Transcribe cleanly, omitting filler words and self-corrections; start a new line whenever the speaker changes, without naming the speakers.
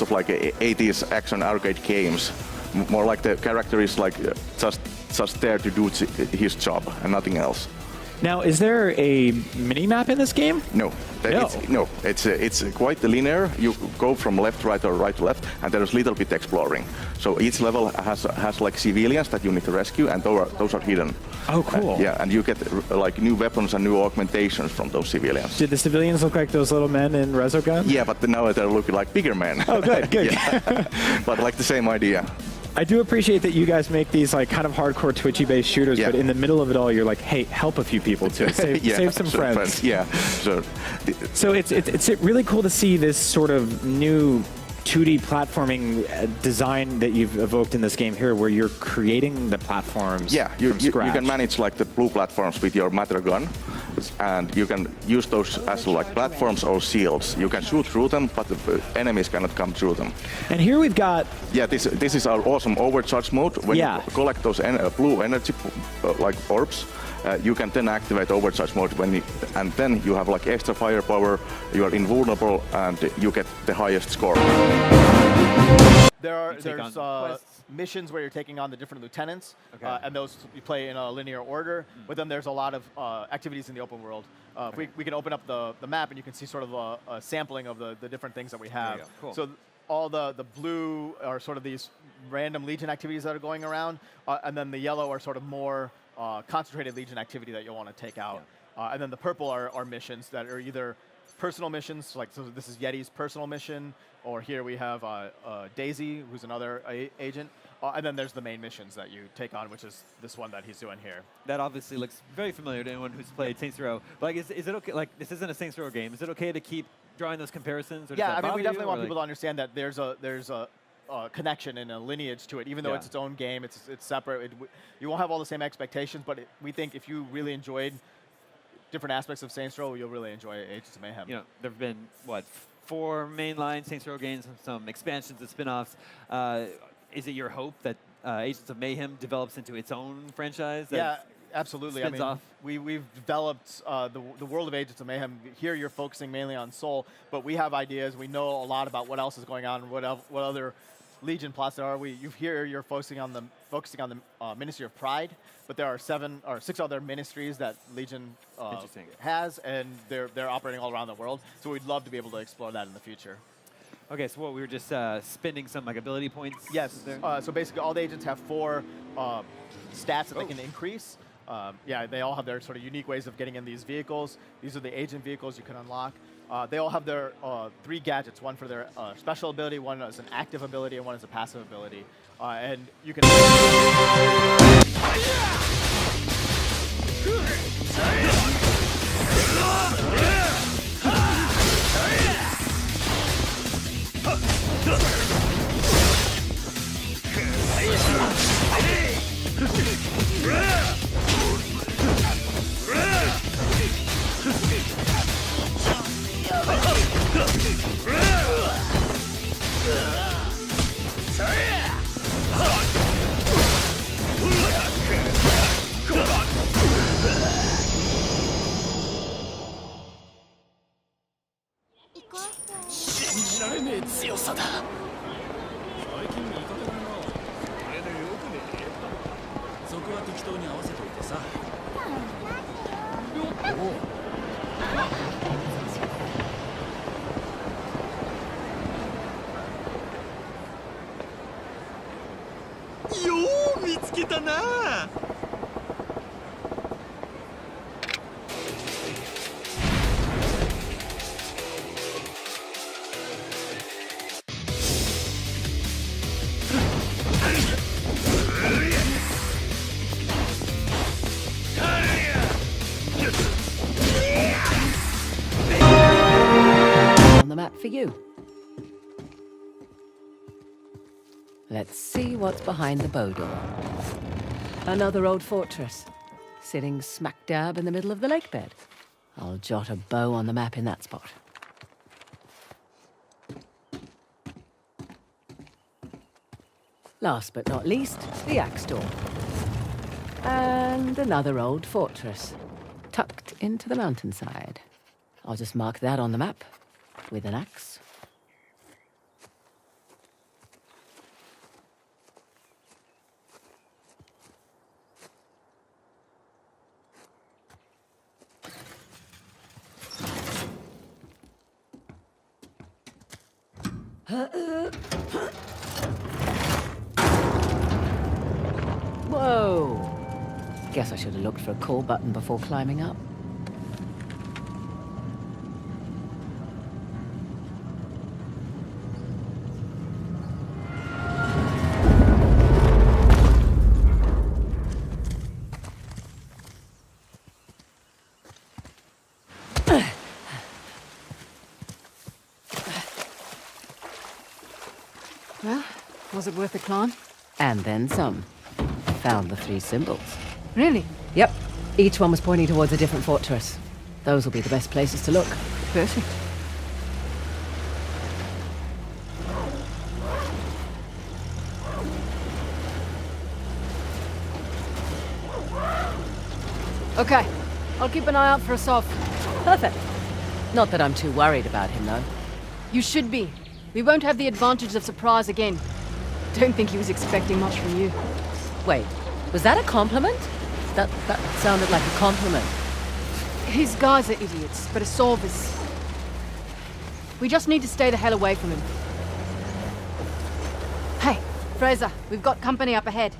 of like 80s action arcade games. More like the character is like just there to do his job and nothing else.
Now, is there a mini-map in this game?
No. It's quite linear. You go from left, right, or right to left, and there's a little bit exploring. So each level has like civilians that you need to rescue, and those are hidden.
Oh, cool.
Yeah, and you get like new weapons and new augmentations from those civilians.
Did the civilians look like those little men in Resogun?
Yeah, but now they're looking like bigger men.
Oh, good.
But like the same idea.
I do appreciate that you guys make these like kind of hardcore Twitchy-based shooters, but in the middle of it all, you're like, hey, help a few people too, save some friends.
Yeah.
So it's really cool to see this sort of new 2D platforming design that you've evoked in this game here, where you're creating the platforms from scratch.
You can manage like the blue platforms with your matter gun, and you can use those as like platforms or shields. You can shoot through them, but the enemies cannot come through them.
And here we've got...
Yeah, this is our awesome overcharge mode. When you collect those blue energy like orbs, you can then activate overcharge mode and then you have like extra firepower, you are invulnerable, and you get the highest score.
There's missions where you're taking on the different lieutenants, and those you play in a linear order. But then there's a lot of activities in the open world. We can open up the map and you can see sort of a sampling of the different things that we have.
Cool.
So all the blue are sort of these random Legion activities that are going around, and then the yellow are sort of more concentrated Legion activity that you'll want to take out. And then the purple are missions that are either personal missions, like so this is Yeti's personal mission, or here we have Daisy, who's another agent. And then there's the main missions that you take on, which is this one that he's doing here.
That obviously looks very familiar to anyone who's played Saints Row. But like, is it okay? Like, this isn't a Saints Row game. Is it okay to keep drawing those comparisons? Or
yeah, I mean, we definitely want people to understand that there's a connection and a lineage to it, even though it's its own game. It's separate. You won't have all the same expectations, but we think if you really enjoyed different aspects of Saints Row, you'll really enjoy Agents of Mayhem.
You know, there have been, what, 4 mainline Saints Row games, some expansions and spin-offs. Is it your hope that Agents of Mayhem develops into its own franchise?
Yeah, absolutely.
I mean,
we've developed the world of Agents of Mayhem. Here you're focusing mainly on Soul, but we have ideas. We know a lot about what else is going on, what other Legion plots there are. You're focusing on the Ministry of Pride, but there are 7 or 6 other ministries that Legion has, and they're operating all around the world. So we'd love to be able to explore that in the future.
Okay, so what, we were just spending some like ability points?
Yes. So basically, all the agents have 4 stats that they can increase. Yeah, they all have their sort of unique ways of getting in these vehicles. These are the agent vehicles you can unlock. They all have their 3 gadgets, one for their special ability, one is an active ability, and one is a passive ability. And you can...
On the map for you. Let's see what's behind the bow door. Another old fortress, sitting smack dab in the middle of the lake bed. I'll jot a bow on the map in that spot. Last but not least, the axe door. And another old fortress, tucked into the mountainside. I'll just mark that on the map with an axe. Whoa. Guess I should have looked for a call button before climbing up.
Well, was it worth the climb?
And then some. Found the 3 symbols.
Really?
Yep. Each one was pointing towards a different fortress. Those will be the best places to look.
Perfect. Okay, I'll keep an eye out for Asaf.
Perfect. Not that I'm too worried about him, though.
You should be. We won't have the advantage of surprise again. Don't think he was expecting much from you.
Wait, was that a compliment? That sounded like a compliment.
His guys are idiots, but Asaf is... We just need to stay the hell away from him. Hey, Fraser, we've got company up ahead.